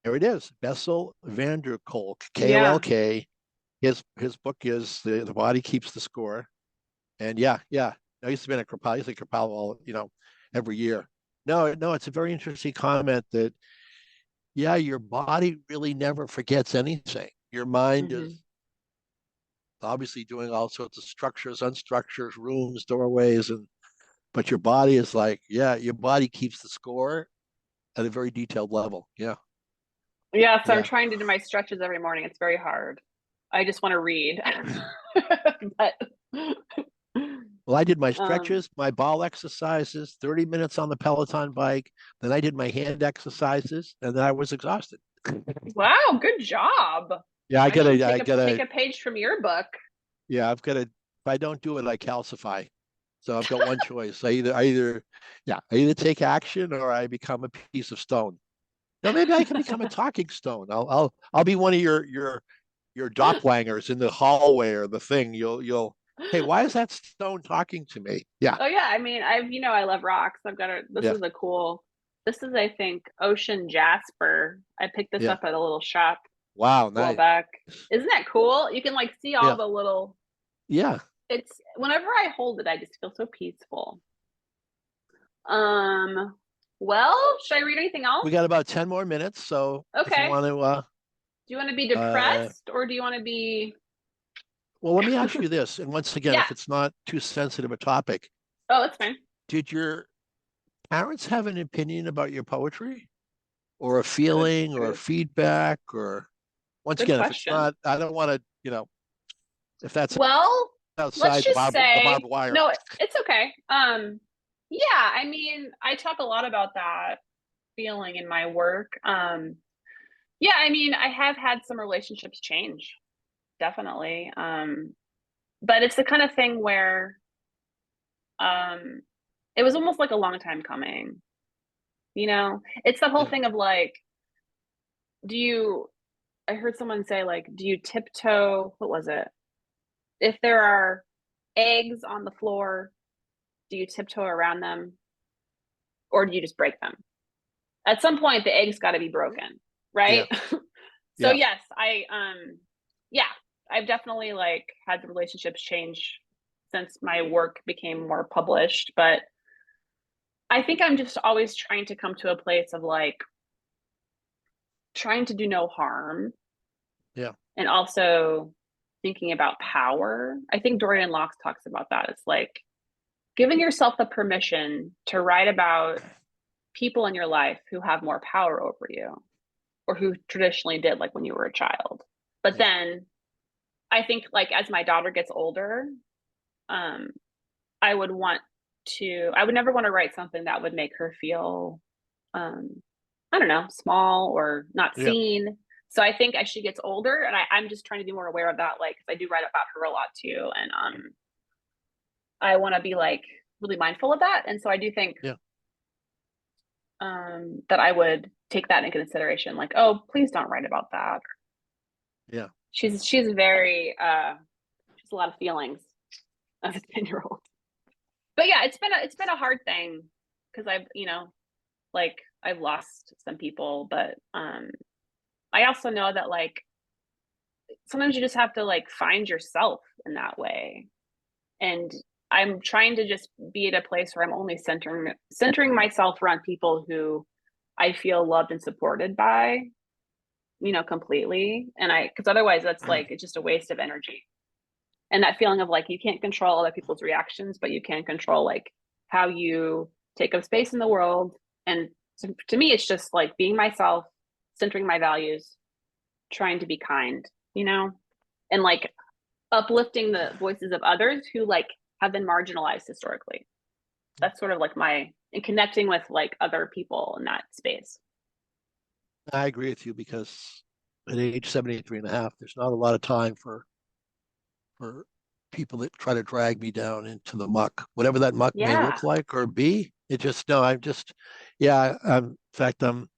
here it is. Bessel van der Kolk, Kolk. His book is the Body Keeps the Score. And yeah. No, he's been at Kripalu. He's at Kripalu all, every year. No, it's a very interesting comment that your body really never forgets anything. Your mind is obviously doing all sorts of structures, unstructures, rooms, doorways, but your body is like, your body keeps the score at a very detailed level. Yeah. So I'm trying to do my stretches every morning. It's very hard. I just want to read. But well, I did my stretches, my ball exercises, 30 minutes on the Peloton bike. Then I did my hand exercises, and then I was exhausted. Wow, good job. Yeah, I gotta take a page from your book. Yeah, I've got to. If I don't do it, I calcify. So I've got one choice. I either take action or I become a piece of stone. Now maybe I can become a talking stone. I'll be one of your doppelgangers in the hallway or the thing. You'll. Hey, why is that stone talking to me? Yeah. Oh yeah, I mean, I love rocks. I've got this is I think ocean jasper. I picked this up at a little shop. Wow, a while back. Isn't that cool? You can like see all the little. Yeah. It's whenever I hold it, I just feel so peaceful. Well, should I read anything else? We got about 10 more minutes, so okay. If you want to, do you want to be depressed or do you want to be? Well, let me ask you this, and once again, if it's not too sensitive a topic. Oh, that's fine. Did your parents have an opinion about your poetry, or a feeling, or feedback, or once again, if it's not, I don't want to, if that's outside the barbed wire. No, it's okay. Yeah, I mean, I talk a lot about that feeling in my work. Yeah, I mean, I have had some relationships change, definitely. But it's the kind of thing where it was almost like a long time coming. It's the whole thing of like, I heard someone say, like, do you tiptoe? What was it? If there are eggs on the floor, do you tiptoe around them? Or do you just break them? At some point, the egg's got to be broken, right? So yes, I've definitely like had the relationships change since my work became more published, but I think I'm just always trying to come to a place of like trying to do no harm. Yeah. And also thinking about power. I think Dorian Locke talks about that. It's like giving yourself the permission to write about people in your life who have more power over you, or who traditionally did, like when you were a child. But then I think like as my daughter gets older, I would never want to write something that would make her feel, I don't know, small or not seen. So I think as she gets older, and I'm just trying to be more aware of that, like, 'cause I do write about her a lot too. And I want to be like really mindful of that. And so I do think that I would take that into consideration. Like, oh, please don't write about that. Yeah. She's very, she has a lot of feelings as a 10-year-old. But yeah, it's been a hard thing because I've lost some people, but I also know that like sometimes you just have to like find yourself in that way. And I'm trying to just be at a place where I'm only centering myself around people who I feel loved and supported by, completely. And because otherwise that's like, it's just a waste of energy. And that feeling of like, you can't control other people's reactions, but you can control like how you take up space in the world. And to me, it's just like being myself, centering my values, trying to be kind, you know, and like uplifting the voices of others who like have been marginalized historically. That's sort of like and connecting with like other people in that space. I agree with you, because at age 73 and a half, there's not a lot of time for people that try to drag me down into the muck, whatever that muck may Yeah. look like or be. It just, no, I'm just, yeah, in fact, I'm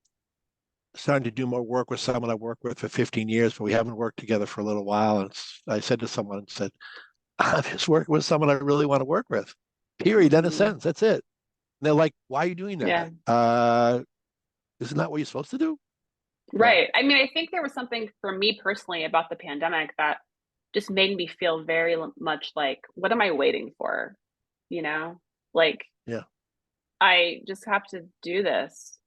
starting to do more work with someone I've worked with for 15 years, but we haven't worked together for a little while. And I said to someone, I'm just working with someone I really want to work with, period, in a sense. That's it. And they're like, why are you doing that? Yeah. Isn't that what you're supposed to do? Right. I mean, I think there was something for me personally about the pandemic that just made me feel very much like, what am I waiting for? You know, like, yeah, I just have to do this.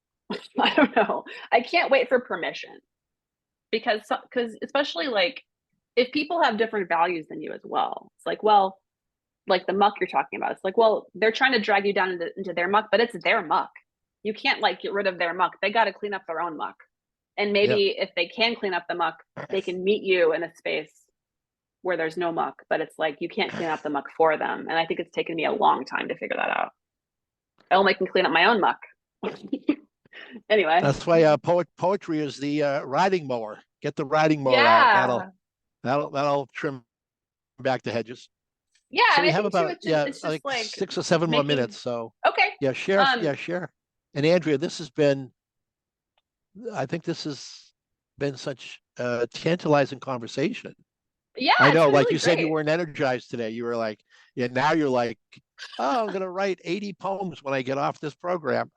I don't know. I can't wait for permission because especially like if people have different values than you as well, it's like, well, like the muck you're talking about, it's like, well, they're trying to drag you down into their muck, but it's their muck. You can't like get rid of their muck. They got to clean up their own muck. And maybe if they can clean up the muck, they can meet you in a space where there's no muck, but it's like you can't clean up the muck for them. And I think it's taken me a long time to figure that out. I only can clean up my own muck. Anyway. That's why poetry is the riding mower. Get the riding mower out. That'll trim back the hedges. Yeah, so and we I have think about too, it's just like 6 or 7 more minutes. So okay. Yeah, share. And Andrea, I think this has been such a tantalizing conversation. Yeah, I know, like really you said, you great. weren't energized today. You were like, yeah, now you're like, oh, I'm gonna write 80 poems when I get off this program.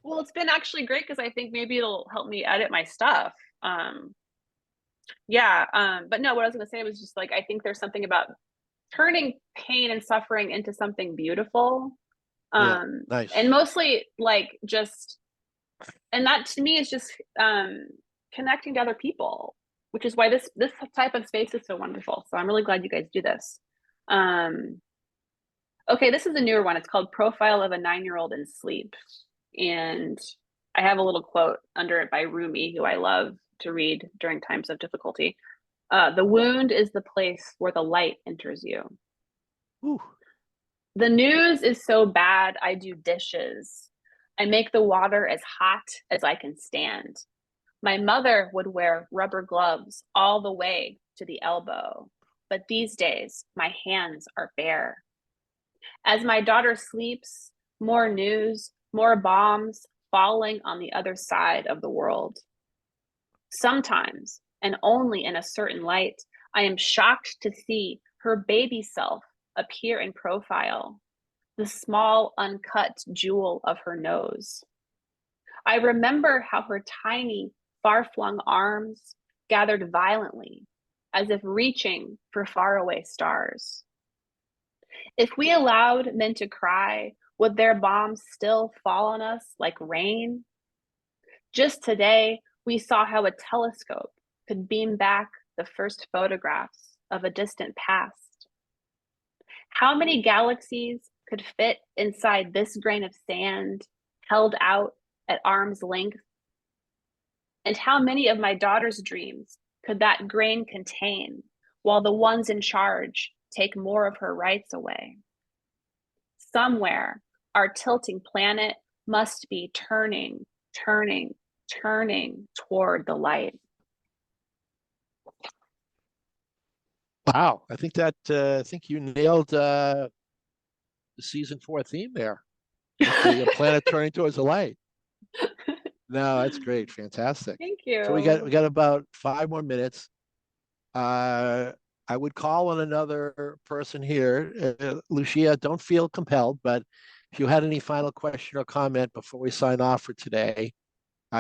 Well, it's been actually great because I think maybe it'll help me edit my stuff. But no, what I was gonna say was just like I think there's something about turning pain and suffering into something beautiful. Nice. And mostly like just, and that to me is just connecting to other people, which is why this type of space is so wonderful. So I'm really glad you guys do this. Okay, this is a newer one. It's called Profile of a 9-Year-Old in Sleep. And I have a little quote under it by Rumi, who I love to read during times of difficulty. The wound is the place where the light enters you. Ooh. The news is so bad, I do dishes. I make the water as hot as I can stand. My mother would wear rubber gloves all the way to the elbow, but these days my hands are bare. As my daughter sleeps, more news, more bombs falling on the other side of the world. Sometimes, and only in a certain light, I am shocked to see her baby self appear in profile, the small uncut jewel of her nose. I remember how her tiny, far-flung arms gathered violently, as if reaching for faraway stars. If we allowed men to cry, would their bombs still fall on us like rain? Just today, we saw how a telescope could beam back the first photographs of a distant past. How many galaxies could fit inside this grain of sand held out at arm's length? And how many of my daughter's dreams could that grain contain while the ones in charge take more of her rights away? Somewhere, our tilting planet must be turning toward the light. Wow, I think you nailed the season 4 theme there. The planet turning towards the light. No, that's great, fantastic. Thank you. So we got about 5 more minutes. I would call on another person here. Lucia, don't feel compelled, but if you had any final question or comment before we sign off for today,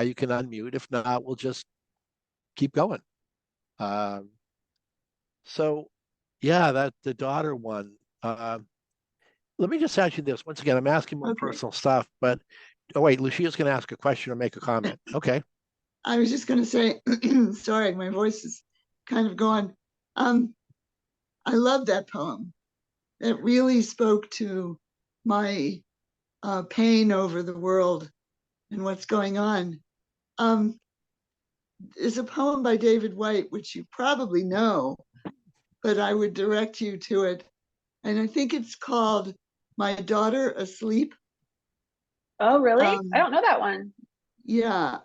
you can unmute. If not, we'll just keep going. So yeah, the daughter one. Let me just ask you this. Once again, I'm asking more personal stuff, but oh wait, Lucia's gonna ask a question or make a comment. Okay. I was just gonna say, sorry, my voice is kind of gone. I love that poem. It really spoke to my pain over the world and what's going on. Is a poem by David White, which you probably know, but I would direct you to it. And I think it's called My Daughter Asleep. Oh, really? I don't know that one. Yeah,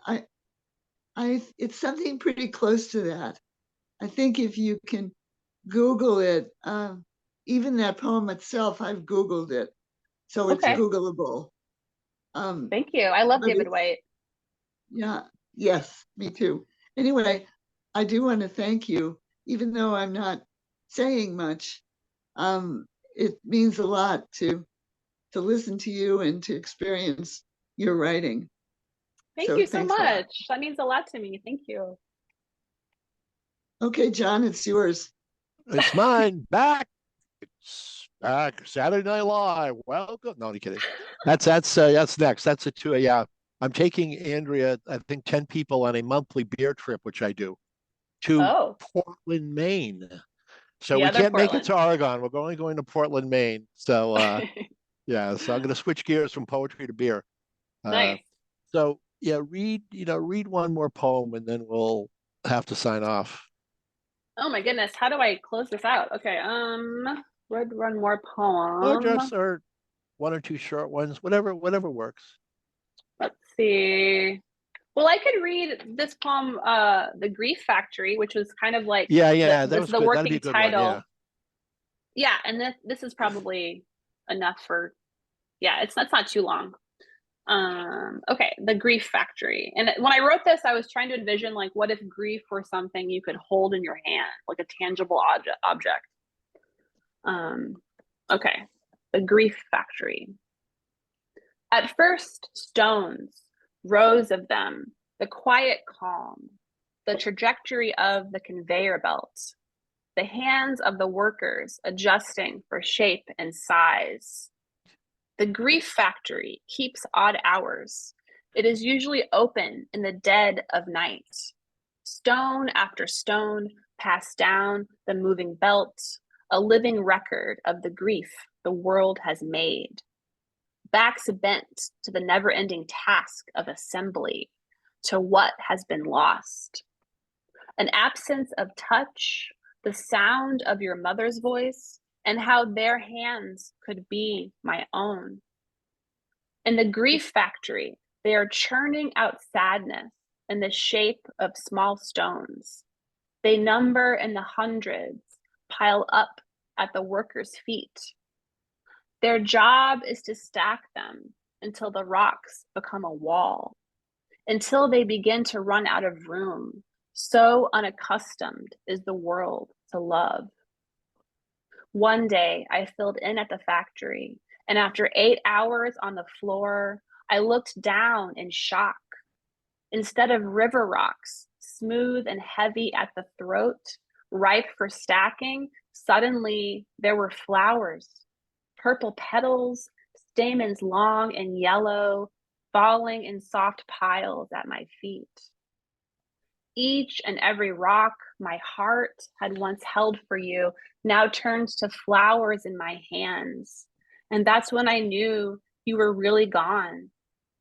it's something pretty close to that. I think if you can Google it, even that poem itself, I've Googled it, so it's Okay. Googleable. Thank you. I love David White. Yeah, yes, me too. Anyway, I do want to thank you, even though I'm not saying much. It means a lot to listen to you and to experience your writing. Thank you so thanks a lot. much. That means a lot to me. Thank you. Okay, John, it's yours. It's mine. Back. It's back. Saturday Night Live. Welcome. No, I'm kidding. That's next. That's a two. Yeah. I'm taking Andrea, I think 10 people on a monthly beer trip, which I do, to Portland, Maine. So we can't make it to Oregon. We're only going to Portland, Maine. So yeah, so I'm going to switch gears from poetry to beer. Nice. So yeah, read one more poem and then we'll have to sign off. Oh my goodness, how do I close this out? Okay, read one more poem. Or one or two short ones, whatever works. Let's see. Well, I could read this poem, The Grief Factory, which was kind of like that was the good. working That'd be a good title. One, yeah, and this is probably enough for, yeah, it's not too long. Okay, The Grief Factory. And when I wrote this, I was trying to envision, like, what if grief were something you could hold in your hand, like a tangible object. Okay, The Grief Factory. At first, stones, rows of them, the quiet calm, the trajectory of the conveyor belt, the hands of the workers adjusting for shape and size. The Grief Factory keeps odd hours. It is usually open in the dead of night. Stone after stone passed down the moving belt, a living record of the grief the world has made. Backs bent to the never-ending task of assembly, to what has been lost. An absence of touch, the sound of your mother's voice, and how their hands could be my own. In the Grief Factory, they are churning out sadness in the shape of small stones. They number in the hundreds, pile up at the workers' feet. Their job is to stack them until the rocks become a wall, until they begin to run out of room. So unaccustomed is the world to love. One day I filled in at the factory, and after 8 hours on the floor, I looked down in shock. Instead of river rocks, smooth and heavy at the throat, ripe for stacking, suddenly there were flowers, purple petals, stamens long and yellow, falling in soft piles at my feet. Each and every rock my heart had once held for you now turns to flowers in my hands. And that's when I knew you were really gone,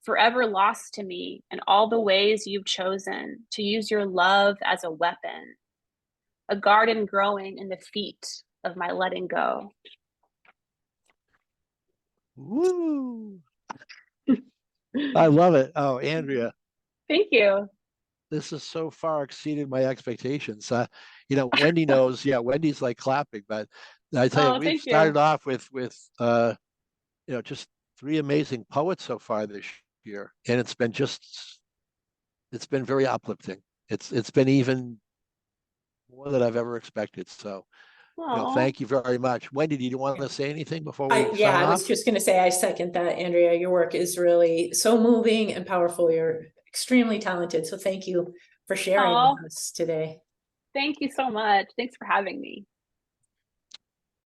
forever lost to me in all the ways you've chosen to use your love as a weapon, a garden growing in the feet of my letting go. Woo! I love it. Oh, Andrea. Thank you. This has so far exceeded my expectations. Wendy knows. Yeah, Wendy's like clapping, but I tell you, we've started off with just 3 amazing poets so far this year, and it's been very uplifting. It's been even more than I've ever expected. So, thank you very much. Wendy, do you want to say anything before we sign I was off? just going to say, I second that, Andrea. Your work is really so moving and powerful. You're extremely talented. So thank you for sharing with us today. Thank you so much. Thanks for having me.